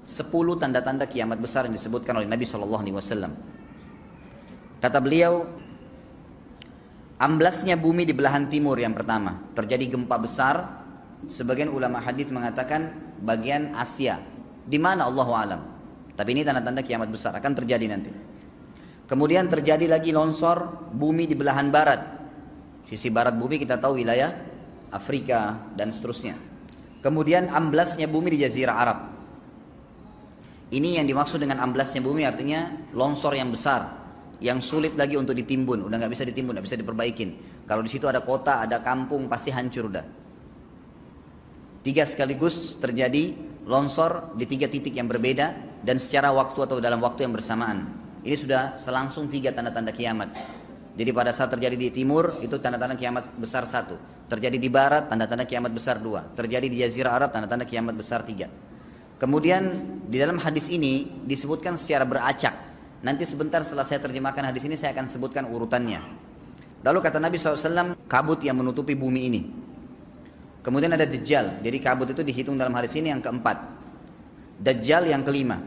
10 tanda-tanda kiamat besar yang disebutkan oleh Nabi SAW. Kata beliau, amblasnya bumi di belahan timur yang pertama, terjadi gempa besar. Sebagian ulama hadis mengatakan bagian Asia, di mana Allahu alam. Tapi ini tanda-tanda kiamat besar akan terjadi nanti. Kemudian terjadi lagi longsor bumi di belahan barat. Sisi barat bumi kita tahu wilayah Afrika dan seterusnya. Kemudian amblasnya bumi di Jazirah Arab. Ini yang dimaksud dengan amblasnya bumi, artinya longsor yang besar, yang sulit lagi untuk ditimbun, udah nggak bisa ditimbun, nggak bisa diperbaikin. Kalau di situ ada kota, ada kampung, pasti hancur udah. 3 sekaligus terjadi longsor di 3 titik yang berbeda dan secara waktu atau dalam waktu yang bersamaan. Ini sudah selangsung 3 tanda-tanda kiamat. Jadi pada saat terjadi di timur itu tanda-tanda kiamat besar 1, terjadi di barat tanda-tanda kiamat besar 2, terjadi di Jazirah Arab tanda-tanda kiamat besar 3. Kemudian di dalam hadis ini disebutkan secara beracak. Nanti sebentar setelah saya terjemahkan hadis ini saya akan sebutkan urutannya. Lalu kata Nabi SAW, kabut yang menutupi bumi ini. Kemudian ada Dajjal, jadi kabut itu dihitung dalam hadis ini yang keempat. Dajjal yang kelima.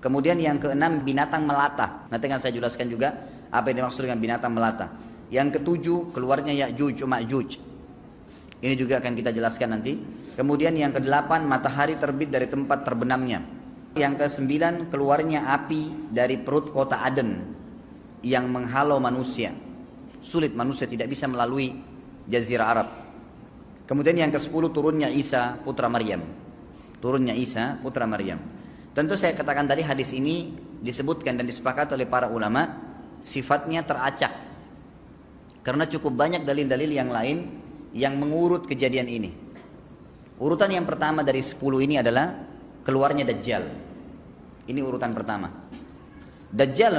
Kemudian yang keenam binatang melata. Nanti akan saya jelaskan juga apa yang dimaksud dengan binatang melata. Yang ketujuh keluarnya Ya'juj Ma'juj. Ini juga akan kita jelaskan nanti. Kemudian yang kedelapan matahari terbit dari tempat terbenamnya. Yang ke-9 keluarnya api dari perut kota Aden yang menghalau manusia. Sulit, manusia tidak bisa melalui Jazirah Arab. Kemudian yang ke-10 turunnya Isa putra Maryam. Turunnya Isa putra Maryam. Tentu saya katakan tadi hadis ini disebutkan dan disepakati oleh para ulama sifatnya teracak. Karena cukup banyak dalil-dalil yang lain yang mengurut kejadian ini. Urutan yang pertama dari 10 ini adalah keluarnya Dajjal. Ini urutan pertama. Dajjal,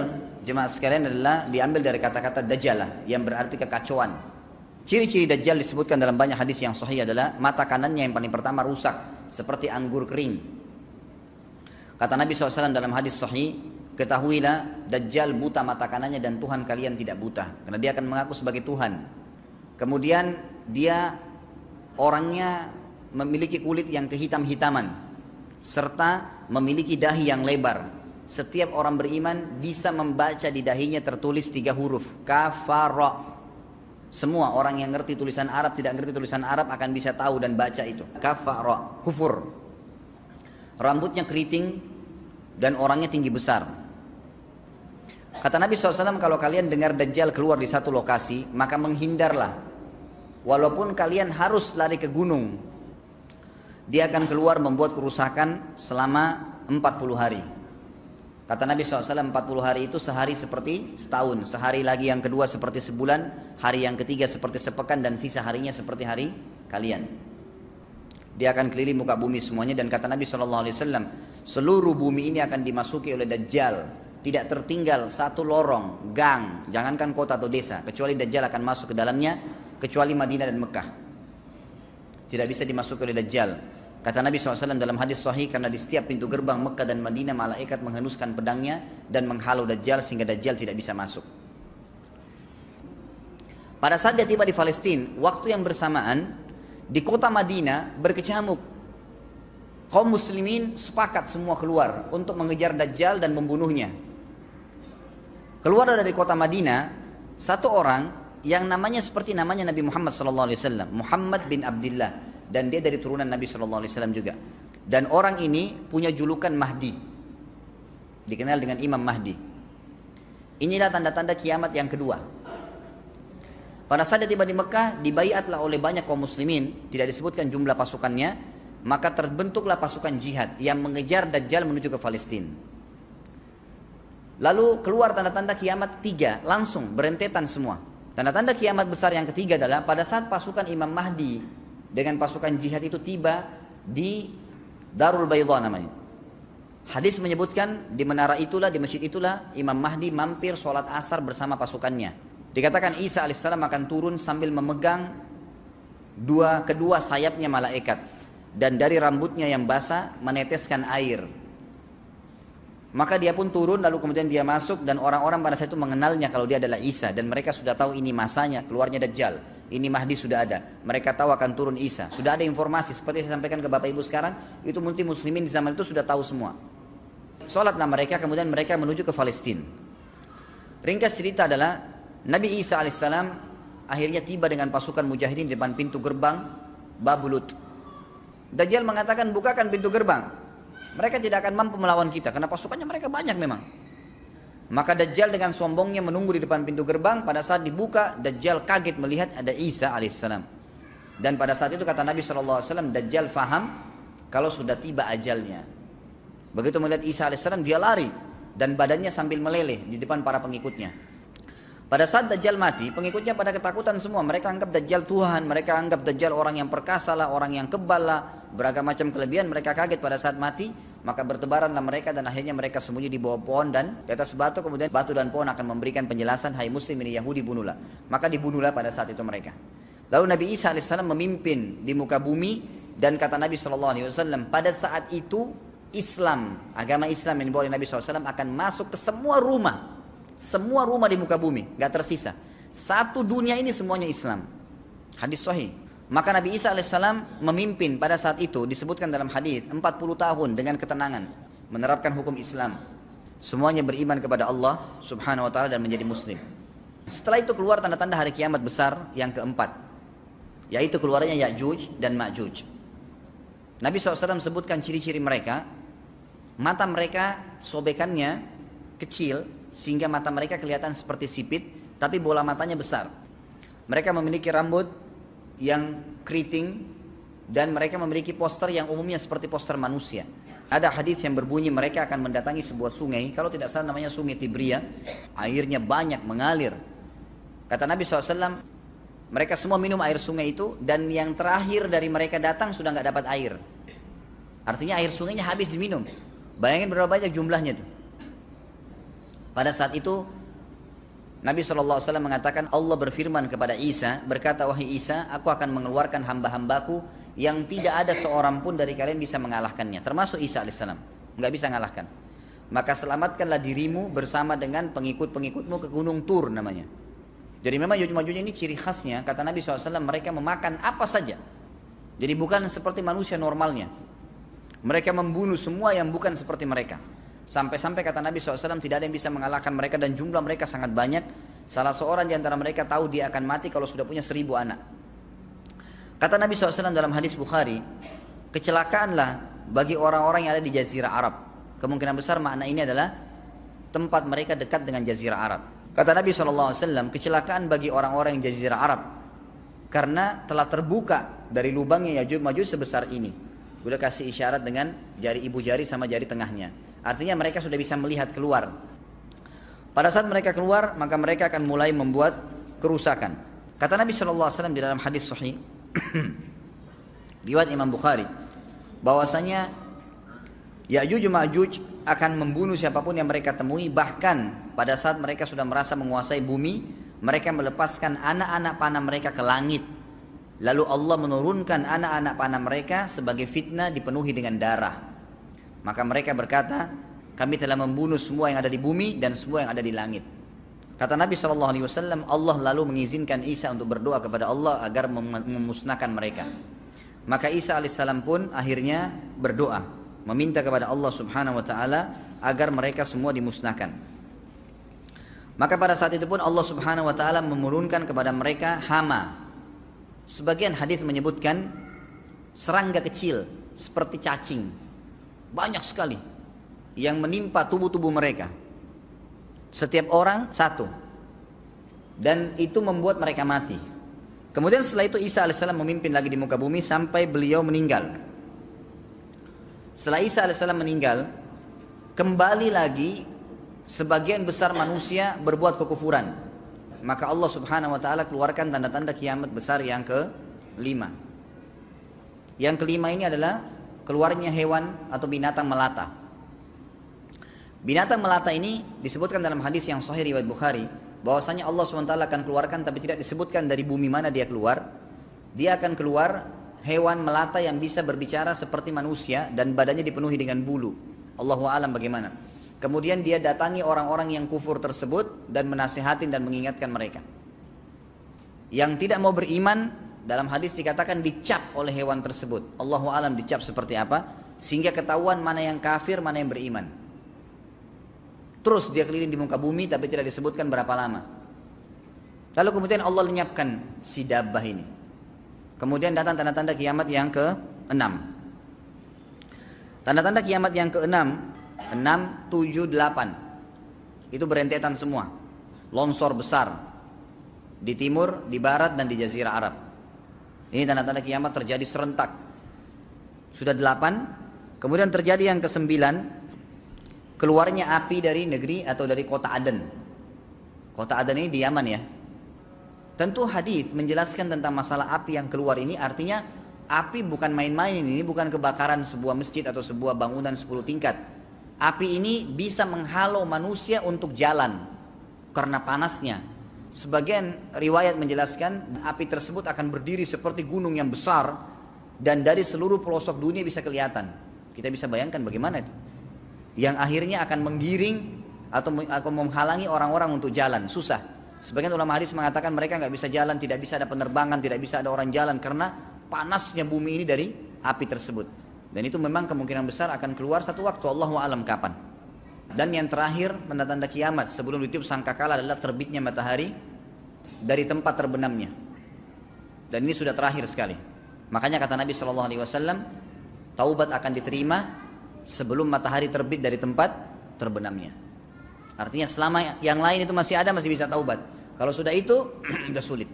jemaah sekalian, adalah diambil dari kata-kata Dajjalah yang berarti kekacauan. Ciri-ciri Dajjal disebutkan dalam banyak hadis yang sahih adalah mata kanannya yang paling pertama rusak seperti anggur kering. Kata Nabi SAW dalam hadis sahih, ketahuilah Dajjal buta mata kanannya dan Tuhan kalian tidak buta, karena dia akan mengaku sebagai Tuhan. Kemudian dia orangnya memiliki kulit yang kehitam-hitaman serta memiliki dahi yang lebar. Setiap orang beriman bisa membaca di dahinya tertulis 3 huruf kafara. Semua orang yang ngerti tulisan Arab, tidak ngerti tulisan Arab akan bisa tahu dan baca itu kafara, kufur. Rambutnya keriting dan orangnya tinggi besar. Kata Nabi SAW, kalau kalian dengar Dajjal keluar di satu lokasi, maka menghindarlah. Walaupun kalian harus lari ke gunung, dia akan keluar membuat kerusakan selama 40 hari. Kata Nabi SAW, 40 hari itu sehari seperti setahun, sehari lagi yang kedua seperti sebulan, hari yang ketiga seperti sepekan, dan sisa harinya seperti hari kalian. Dia akan keliling muka bumi semuanya, dan kata Nabi SAW, seluruh bumi ini akan dimasuki oleh Dajjal. Tidak tertinggal satu lorong, gang, jangankan kota atau desa, kecuali Dajjal akan masuk ke dalamnya, kecuali Madinah dan Mekah. Tidak bisa dimasuki oleh Dajjal. Kata Nabi SAW dalam hadis sahih, karena di setiap pintu gerbang Mekah dan Madinah malaikat menghenuskan pedangnya dan menghalau Dajjal sehingga Dajjal tidak bisa masuk. Pada saat dia tiba di Palestina, waktu yang bersamaan di kota Madinah berkecamuk. Kaum muslimin sepakat semua keluar untuk mengejar Dajjal dan membunuhnya. Keluar dari kota Madinah satu orang yang namanya seperti namanya Nabi Muhammad SAW, Muhammad bin Abdullah. Dan dia dari turunan Nabi SAW juga. Dan orang ini punya julukan Mahdi, dikenal dengan Imam Mahdi. Inilah tanda-tanda kiamat yang kedua. Pada saat dia tiba di Mekah, dibaiatlah oleh banyak kaum muslimin, tidak disebutkan jumlah pasukannya, maka terbentuklah pasukan jihad yang mengejar Dajjal menuju ke Palestina. Lalu keluar tanda-tanda kiamat 3, langsung berentetan semua. Tanda-tanda kiamat besar yang ketiga adalah pada saat pasukan Imam Mahdi dengan pasukan jihad itu tiba di Darul Baydha namanya. Hadis menyebutkan di menara itulah, di masjid itulah Imam Mahdi mampir sholat asar bersama pasukannya. Dikatakan Isa alaihissalam akan turun sambil memegang kedua sayapnya malaikat, dan dari rambutnya yang basah meneteskan air. Maka dia pun turun, lalu kemudian dia masuk, dan orang-orang pada saat itu mengenalnya kalau dia adalah Isa, dan mereka sudah tahu ini masanya keluarnya Dajjal. Ini Mahdi sudah ada. Mereka tahu akan turun Isa. Sudah ada informasi seperti saya sampaikan ke Bapak Ibu sekarang. Itu mungkin muslimin di zaman itu sudah tahu semua. Sholatlah mereka, kemudian mereka menuju ke Palestina. Ringkas cerita adalah Nabi Isa alaihissalam akhirnya tiba dengan pasukan mujahidin di depan pintu gerbang Babulut. Dajjal mengatakan, bukakan pintu gerbang. Mereka tidak akan mampu melawan kita karena pasukannya mereka banyak memang. Maka Dajjal dengan sombongnya menunggu di depan pintu gerbang. Pada saat dibuka, Dajjal kaget melihat ada Isa alaihissalam. Dan pada saat itu kata Nabi SAW, Dajjal faham kalau sudah tiba ajalnya. Begitu melihat Isa alaihissalam, dia lari dan badannya sambil meleleh di depan para pengikutnya. Pada saat Dajjal mati, pengikutnya pada ketakutan semua. Mereka anggap Dajjal Tuhan, mereka anggap Dajjal orang yang perkasa lah, orang yang kebal lah, beragam macam kelebihan. Mereka kaget pada saat mati, maka bertebaranlah mereka dan akhirnya mereka sembunyi di bawah pohon dan di atas batu. Kemudian batu dan pohon akan memberikan penjelasan, hai muslim ini Yahudi, bunuhlah. Maka dibunuhlah pada saat itu mereka. Lalu Nabi Isa alaihissalam memimpin di muka bumi, dan kata Nabi SAW, pada saat itu Islam, agama Islam yang dibawa oleh Nabi SAW akan masuk ke semua rumah di muka bumi, gak tersisa. Satu dunia ini semuanya Islam. Hadis sahih. Maka Nabi Isa alaihissalam memimpin pada saat itu, disebutkan dalam hadis 40 tahun dengan ketenangan, menerapkan hukum Islam. Semuanya beriman kepada Allah subhanahu wa ta'ala dan menjadi muslim. Setelah itu keluar tanda-tanda hari kiamat besar yang keempat, yaitu keluarnya Ya'juj dan Ma'juj. Nabi SAW sebutkan ciri-ciri mereka. Mata mereka sobekannya kecil sehingga mata mereka kelihatan seperti sipit, tapi bola matanya besar. Mereka memiliki rambut yang keriting dan mereka memiliki poster yang umumnya seperti poster manusia. Ada hadis yang berbunyi mereka akan mendatangi sebuah sungai, kalau tidak salah namanya sungai Tibria, airnya banyak mengalir. Kata Nabi SAW, mereka semua minum air sungai itu, dan yang terakhir dari mereka datang sudah nggak dapat air. Artinya air sungainya habis diminum. Bayangin berapa banyak jumlahnya tuh. Pada saat itu Nabi SAW mengatakan, Allah berfirman kepada Isa, berkata, wahai Isa, aku akan mengeluarkan hamba-hambaku yang tidak ada seorang pun dari kalian bisa mengalahkannya, termasuk Isa alaihissalam, nggak bisa mengalahkan. Maka selamatkanlah dirimu bersama dengan pengikut-pengikutmu ke Gunung Tur namanya. Jadi memang Ya'juj ini ciri khasnya, kata Nabi SAW, mereka memakan apa saja. Jadi bukan seperti manusia normalnya. Mereka membunuh semua yang bukan seperti mereka. Sampai-sampai kata Nabi SAW, tidak ada yang bisa mengalahkan mereka dan jumlah mereka sangat banyak. Salah seorang di antara mereka tahu dia akan mati kalau sudah punya 1000 anak. Kata Nabi SAW dalam hadis Bukhari, kecelakaanlah bagi orang-orang yang ada di Jazirah Arab. Kemungkinan besar makna ini adalah tempat mereka dekat dengan Jazirah Arab. Kata Nabi SAW, kecelakaan bagi orang-orang yang Jazirah Arab karena telah terbuka dari lubangnya Ya'juj Ma'juj sebesar ini. Udah kasih isyarat dengan jari ibu jari sama jari tengahnya. Artinya mereka sudah bisa melihat keluar. Pada saat mereka keluar, maka mereka akan mulai membuat kerusakan. Kata Nabi SAW di dalam hadis sahih riwayat Imam Bukhari, bahwasanya Ya'juj Ma'juj akan membunuh siapapun yang mereka temui. Bahkan pada saat mereka sudah merasa menguasai bumi, mereka melepaskan anak-anak panah mereka ke langit. Lalu Allah menurunkan anak-anak panah mereka sebagai fitnah dipenuhi dengan darah. Maka mereka berkata, kami telah membunuh semua yang ada di bumi dan semua yang ada di langit. Kata Nabi SAW, Allah lalu mengizinkan Isa untuk berdoa kepada Allah agar memusnahkan mereka. Maka Isa alaihissalam pun akhirnya berdoa, meminta kepada Allah subhanahu wa ta'ala agar mereka semua dimusnahkan. Maka pada saat itu pun Allah subhanahu wa ta'ala menurunkan kepada mereka hama. Sebagian hadis menyebutkan serangga kecil seperti cacing, banyak sekali yang menimpa tubuh-tubuh mereka. Setiap orang satu, dan itu membuat mereka mati. Kemudian setelah itu Isa alaihissalam memimpin lagi di muka bumi sampai beliau meninggal. Setelah Isa alaihissalam meninggal, kembali lagi sebagian besar manusia berbuat kekufuran. Maka Allah subhanahu wa ta'ala keluarkan tanda-tanda kiamat besar yang kelima. Yang kelima ini adalah keluarnya hewan atau binatang melata. Binatang melata ini disebutkan dalam hadis yang sahih riwayat Bukhari, bahwasanya Allah SWT akan keluarkan, tapi tidak disebutkan dari bumi mana dia keluar. Dia akan keluar hewan melata yang bisa berbicara seperti manusia dan badannya dipenuhi dengan bulu. Allahu a'lam bagaimana. Kemudian dia datangi orang-orang yang kufur tersebut dan menasihatin dan mengingatkan mereka. Yang tidak mau beriman, dalam hadis dikatakan dicap oleh hewan tersebut. Allahu a'lam dicap seperti apa, sehingga ketahuan mana yang kafir, mana yang beriman. Terus dia keliling di muka bumi tapi tidak disebutkan berapa lama. Lalu kemudian Allah lenyapkan si dabbah ini. Kemudian datang tanda-tanda kiamat yang ke-6. Tanda-tanda kiamat yang ke-6, 6, 7, 8. Itu berentetan semua. Longsor besar di timur, di barat, dan di Jazirah Arab. Ini tanda-tanda kiamat terjadi serentak. Sudah 8. Kemudian terjadi yang ke-9, keluarnya api dari negeri atau dari kota Aden. Kota Aden ini di Yaman ya. Tentu hadis menjelaskan tentang masalah api yang keluar ini, artinya api bukan main-main, ini bukan kebakaran sebuah masjid atau sebuah bangunan 10 tingkat. Api ini bisa menghalau manusia untuk jalan karena panasnya. Sebagian riwayat menjelaskan api tersebut akan berdiri seperti gunung yang besar dan dari seluruh pelosok dunia bisa kelihatan. Kita bisa bayangkan bagaimana itu. Yang akhirnya akan menggiring atau menghalangi orang-orang untuk jalan, susah. Sebagian ulama hadis mengatakan mereka nggak bisa jalan, tidak bisa ada penerbangan, tidak bisa ada orang jalan karena panasnya bumi ini dari api tersebut. Dan itu memang kemungkinan besar akan keluar satu waktu, Allahu a'lam kapan. Dan yang terakhir tanda-tanda kiamat sebelum ditiup sangkakala adalah terbitnya matahari dari tempat terbenamnya. Dan ini sudah terakhir sekali. Makanya kata Nabi SAW, taubat akan diterima sebelum matahari terbit dari tempat terbenamnya. Artinya selama yang lain itu masih ada, masih bisa taubat. Kalau sudah itu sudah sulit.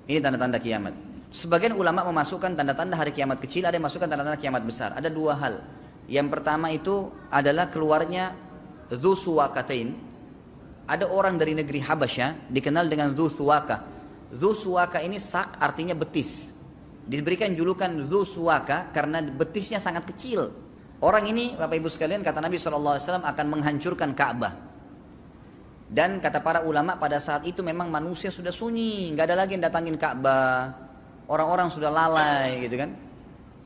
Ini tanda-tanda kiamat. Sebagian ulama memasukkan tanda-tanda hari kiamat kecil, ada yang masukkan tanda-tanda kiamat besar. Ada dua hal. Yang pertama itu adalah keluarnya Dzu Suwakatain. Ada orang dari negeri Habasyah dikenal dengan Dzu Suwaka. Dzu Suwaka ini sak artinya betis. Diberikan julukan Dzu Suwaka karena betisnya sangat kecil. Orang ini Bapak Ibu sekalian kata Nabi SAW akan menghancurkan Ka'bah. Dan kata para ulama pada saat itu memang manusia sudah sunyi, nggak ada lagi yang datangin Ka'bah. Orang-orang sudah lalai gitu kan.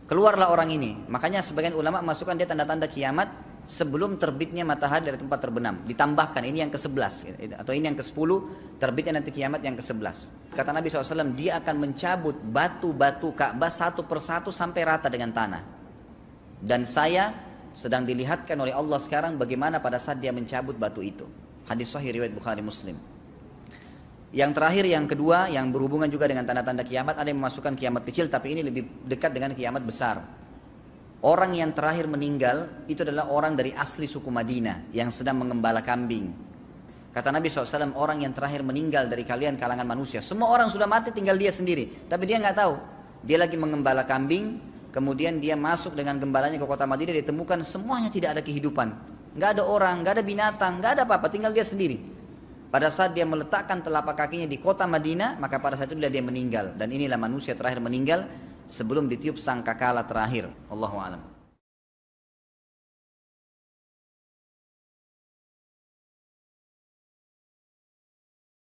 Keluarlah orang ini. Makanya sebagian ulama masukkan dia tanda-tanda kiamat sebelum terbitnya matahari dari tempat terbenam. Ditambahkan ini yang ke-11 atau ini yang ke-10, terbitnya nanti kiamat yang ke-11. Kata Nabi SAW, dia akan mencabut batu-batu Ka'bah satu persatu sampai rata dengan tanah. Dan saya sedang dilihatkan oleh Allah sekarang bagaimana pada saat dia mencabut batu itu. Hadis sahih riwayat Bukhari Muslim. Yang terakhir, yang kedua, yang berhubungan juga dengan tanda-tanda kiamat, ada yang memasukkan kiamat kecil, tapi ini lebih dekat dengan kiamat besar. Orang yang terakhir meninggal itu adalah orang dari asli suku Madinah yang sedang mengembala kambing. Kata Nabi SAW, orang yang terakhir meninggal dari kalian kalangan manusia. Semua orang sudah mati, tinggal dia sendiri. Tapi dia nggak tahu. Dia lagi mengembala kambing. Kemudian dia masuk dengan gembalanya ke kota Madinah, ditemukan semuanya tidak ada kehidupan. Nggak ada orang, nggak ada binatang, nggak ada apa-apa, tinggal dia sendiri. Pada saat dia meletakkan telapak kakinya di kota Madinah, maka pada saat itu dia meninggal. Dan inilah manusia terakhir meninggal sebelum ditiup sangkakala terakhir. Allahu a'lam.